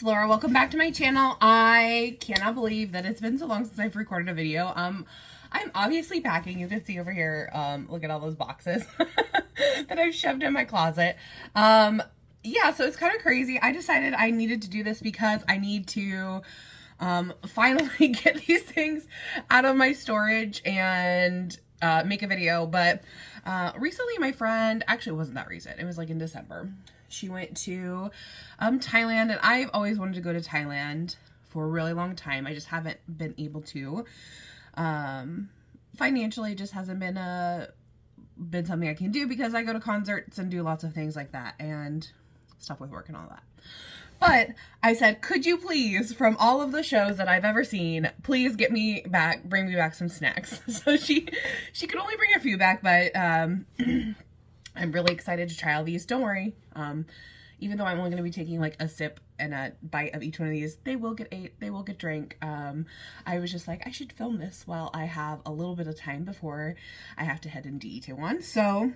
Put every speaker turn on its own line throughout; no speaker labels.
Laura. Welcome back to my channel. I cannot believe that it's been so long since I've recorded a video. I'm obviously packing. You can see over here, look at all those boxes that I've shoved in my closet. Yeah, so it's kind of crazy. I decided I needed to do this because I need to finally get these things out of my storage and make a video. But recently my friend, actually it wasn't that recent, it was like in December, she went to Thailand, and I've always wanted to go to Thailand for a really long time. I just haven't been able to. Financially, it just hasn't been something I can do because I go to concerts and do lots of things like that and stuff with work and all that. But I said, could you please, from all of the shows that I've ever seen, please bring me back some snacks. So she could only bring a few back, but I'm really excited to try all these. Don't worry. Even though I'm only going to be taking like a sip and a bite of each one of these, they will get ate, they will get drank. I was just like, I should film this while I have a little bit of time before I have to head into Itaewon. So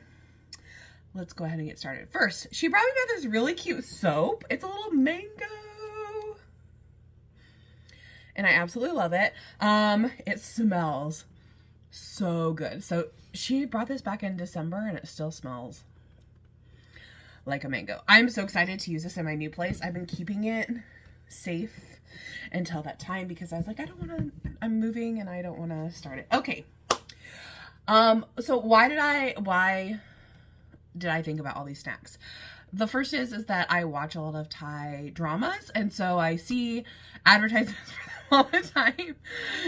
let's go ahead and get started. First, she brought me back this really cute soap. It's a little mango. And I absolutely love it. It smells so good. So she brought this back in December and it still smells like a mango. I'm so excited to use this in my new place. I've been keeping it safe until that time because I was like, I'm moving and I don't want to start it. Okay. So why did I think about all these snacks? The first is that I watch a lot of Thai dramas, and so I see advertisements for them all the time,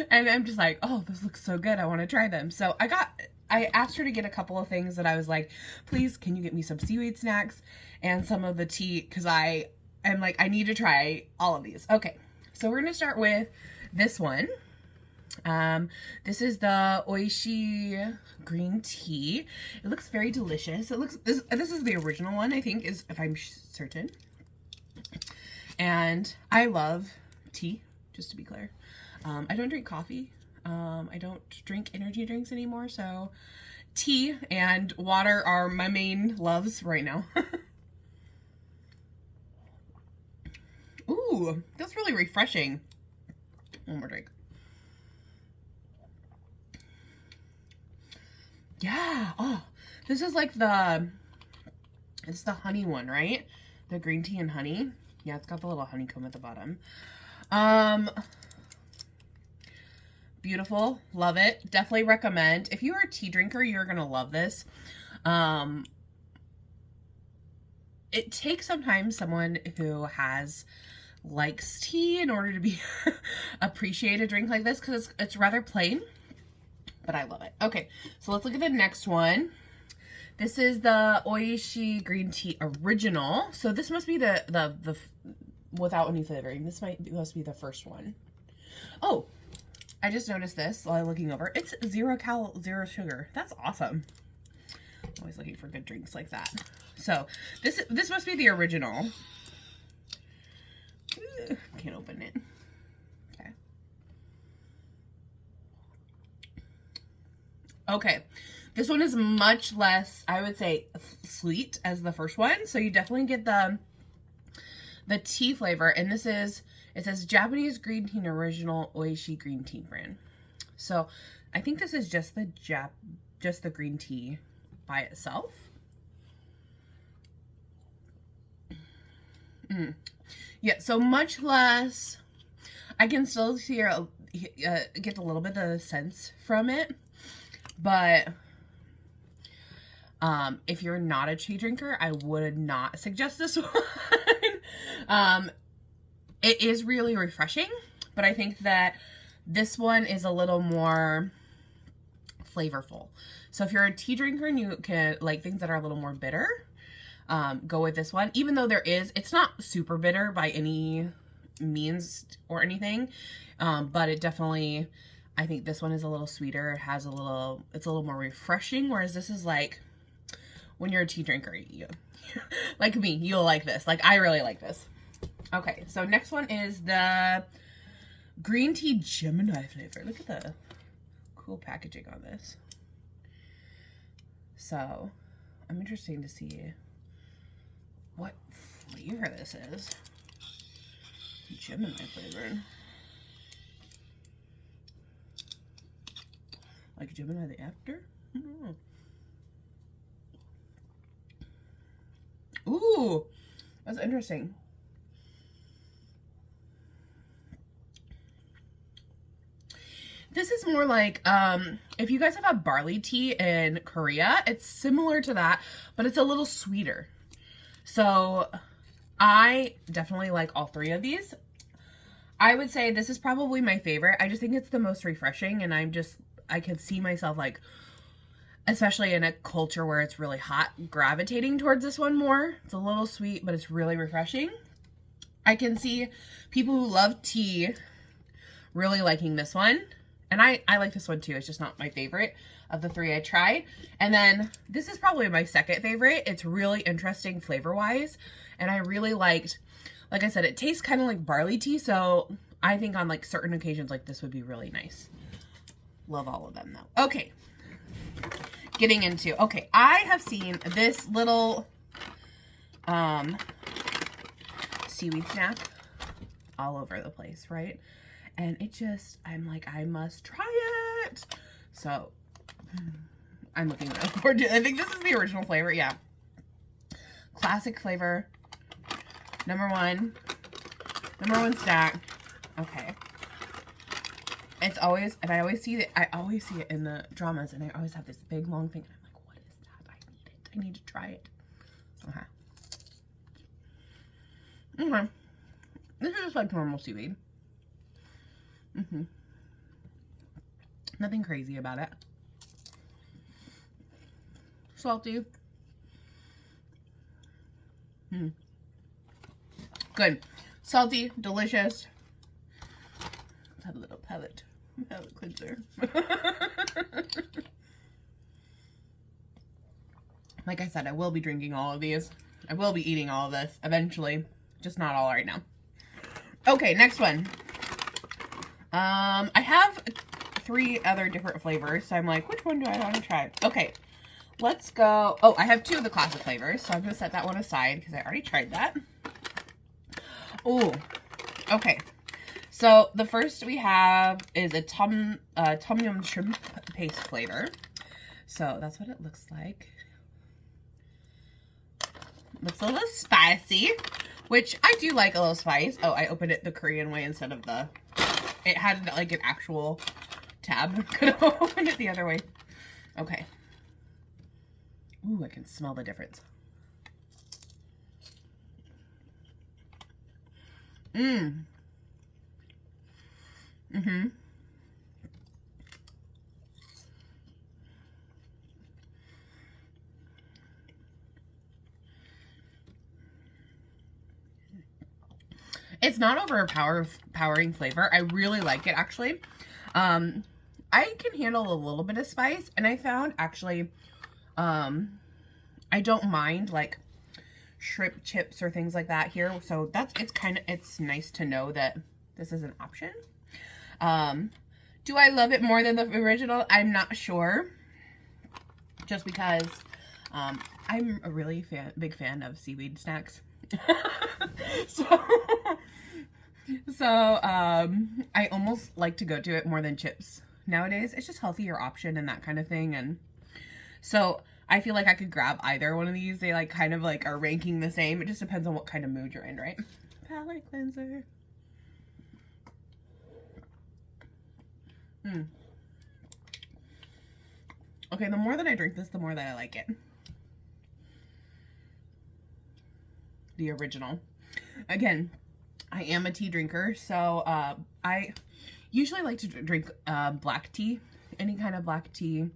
and I'm just like, oh, this looks so good, I want to try them. So I asked her to get a couple of things that I was like, please, can you get me some seaweed snacks and some of the tea, because I am like, I need to try all of these. Okay, so we're gonna start with this one. This is the Oishi green tea. It looks very delicious. It looks, this is the original one, I think, is, if I'm certain. And I love tea, just to be clear. I don't drink coffee. I don't drink energy drinks anymore, so tea and water are my main loves right now. Ooh, that's really refreshing. One more drink. Yeah. Oh, this is like it's the honey one, right? The green tea and honey. Yeah, it's got the little honeycomb at the bottom. Beautiful. Love it. Definitely recommend. If you are a tea drinker, you're going to love this. It takes sometimes someone who likes tea in order to be appreciate a drink like this, because it's rather plain. But I love it. Okay, so let's look at the next one. This is the Oishi green tea original. So this must be the without any flavoring. This must be the first one. Oh, I just noticed this while I'm looking over. It's 0 sugar. That's awesome. Always looking for good drinks like that. So this must be the original. Can't open it. Okay, this one is much less, I would say, sweet as the first one. So you definitely get the tea flavor. And it says Japanese green tea original Oishi green tea brand. So I think this is just the green tea by itself. Yeah, so much less. I can still get a little bit of the sense from it. But if you're not a tea drinker, I would not suggest this one. It is really refreshing, but I think that this one is a little more flavorful. So if you're a tea drinker and you can like things that are a little more bitter, go with this one. Even though it's not super bitter by any means or anything, but it definitely, I think this one is a little sweeter. It's a little more refreshing, whereas this is like, when you're a tea drinker, like me, you'll like this. Like, I really like this. Okay, so next one is the green tea Gemini flavor. Look at the cool packaging on this. So, I'm interested to see what flavor this is. Gemini flavored. Like Gemini the actor? Ooh, that's interesting. This is more like, if you guys have a barley tea in Korea, it's similar to that, but it's a little sweeter. So I definitely like all three of these. I would say this is probably my favorite. I just think it's the most refreshing, and I could see myself, like, especially in a culture where it's really hot, gravitating towards this one more. It's a little sweet, but it's really refreshing. I can see people who love tea really liking this one. And I like this one too. It's just not my favorite of the three I tried. And then this is probably my second favorite. It's really interesting flavor-wise. And I really liked, like I said, it tastes kind of like barley tea. So I think on like certain occasions like this would be really nice. Love all of them though. Okay. Getting into, okay, I have seen this little seaweed snack all over the place, right? And it just, I'm like, I must try it. So I'm looking forward to it. I think this is the original flavor. Yeah. Classic flavor. Number one snack. Okay. It's always, and I always see it in the dramas, and I always have this big long thing. I'm like, what is that? I need it. I need to try it. Okay. Okay. This is just like normal seaweed. Nothing crazy about it. Salty. Good. Salty, delicious. Let's have a little palate cleanser. Like I said, I will be drinking all of these. I will be eating all of this eventually. Just not all right now. Okay, next one. I have 3 other different flavors, so I'm like, which one do I want to try? Okay, let's go. Oh, I have 2 of the classic flavors, so I'm going to set that one aside because I already tried that. Oh, okay. So the first we have is a tom yum shrimp paste flavor. So that's what it looks like. Looks a little spicy, which I do like a little spice. Oh, I opened it the Korean way instead of the... It had like an actual tab. Could have opened it the other way. Okay. Ooh, I can smell the difference. It's not overpowering flavor. I really like it, actually. I can handle a little bit of spice, and I found, actually, I don't mind, like, shrimp chips or things like that here. So it's nice to know that this is an option. Do I love it more than the original? I'm not sure. Just because, I'm a really big fan of seaweed snacks. So I almost like to go to it more than chips nowadays. It's just healthier option and that kind of thing. And so I feel like I could grab either one of these. They like kind of like are ranking the same. It just depends on what kind of mood you're in, right? Palette cleanser. Okay, the more that I drink this, the more that I like it. The original. Again, I am a tea drinker, so I usually like to drink black tea, any kind of black tea,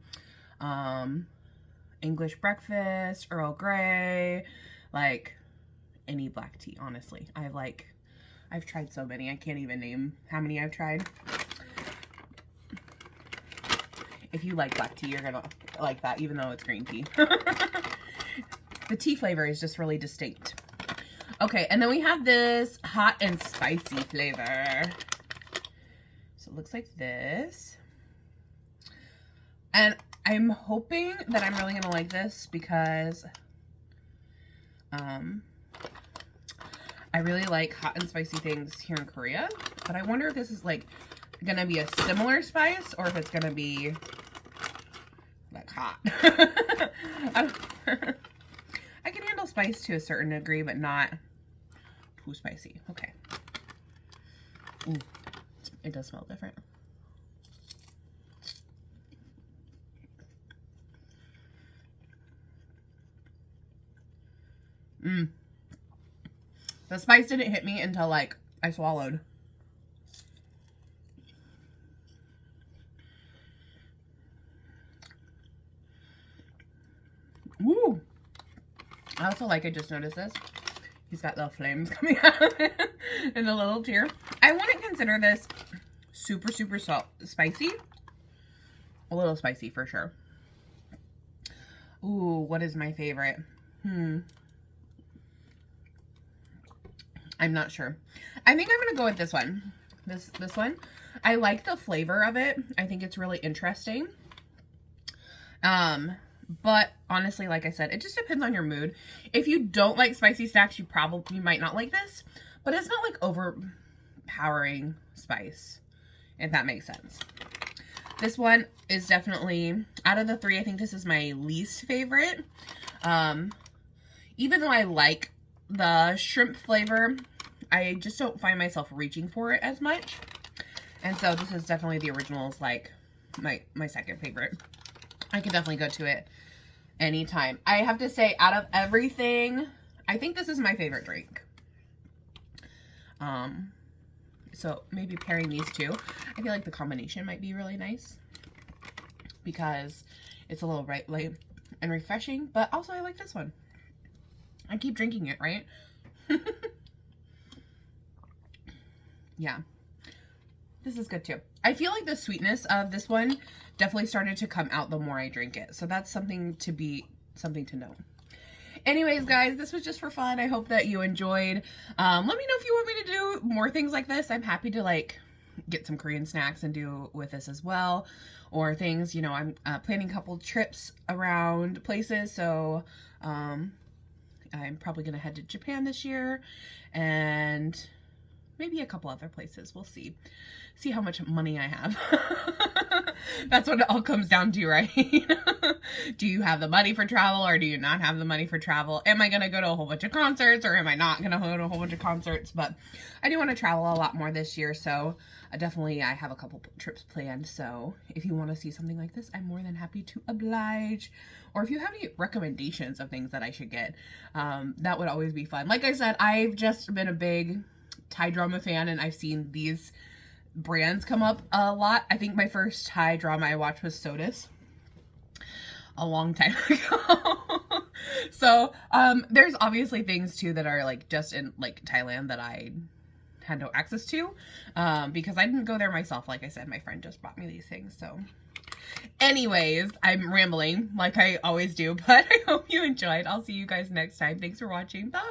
English breakfast, Earl Grey, like any black tea, honestly. I've tried so many, I can't even name how many I've tried. If you like black tea, you're gonna like that, even though it's green tea. The tea flavor is just really distinct. Okay, and then we have this hot and spicy flavor. So it looks like this. And I'm hoping that I'm really gonna like this because I I really like hot and spicy things here in Korea, but I wonder if this is like gonna be a similar spice or if it's gonna be like hot. I can handle spice to a certain degree, but not too spicy. Okay. Ooh, it does smell different. The spice didn't hit me until like I swallowed. Woo! I also like, I just noticed this. He's got little flames coming out and a little tear. I wouldn't consider this super, super spicy. A little spicy for sure. Ooh, what is my favorite? I'm not sure. I think I'm gonna go with this one. This one. I like the flavor of it. I think it's really interesting. But honestly, like I said, it just depends on your mood. If you don't like spicy snacks, you might not like this. But it's not like overpowering spice, if that makes sense. This one is definitely, out of the three, I think this is my least favorite. Even though I like the shrimp flavor, I just don't find myself reaching for it as much. And so this is definitely the originals, like my second favorite. I could definitely go to it anytime. I have to say, out of everything, I think this is my favorite drink. So maybe pairing these two. I feel like the combination might be really nice because it's a little light and refreshing, but also I like this one. I keep drinking it, right? Yeah. This is good too. I feel like the sweetness of this one definitely started to come out the more I drink it. So that's something to know. Anyways, guys, this was just for fun. I hope that you enjoyed. Let me know if you want me to do more things like this. I'm happy to like get some Korean snacks and do with this as well. Or things, you know, I'm planning a couple trips around places. So I'm probably going to head to Japan this year and maybe a couple other places. We'll see how much money I have. That's what it all comes down to, right? Do you have the money for travel or do you not have the money for travel? Am I going to go to a whole bunch of concerts or am I not going to go to a whole bunch of concerts? But I do want to travel a lot more this year. So definitely I have a couple trips planned. So if you want to see something like this, I'm more than happy to oblige. Or if you have any recommendations of things that I should get, that would always be fun. Like I said, I've just been a big Thai drama fan and I've seen these brands come up a lot. I think my first Thai drama I watched was Sodas a long time ago. So there's obviously things too that are like just in like Thailand that I had no access to because I didn't go there myself. Like I said, my friend just bought me these things. So anyways, I'm rambling like I always do, but I hope you enjoyed. I'll see you guys next time. Thanks for watching. Bye.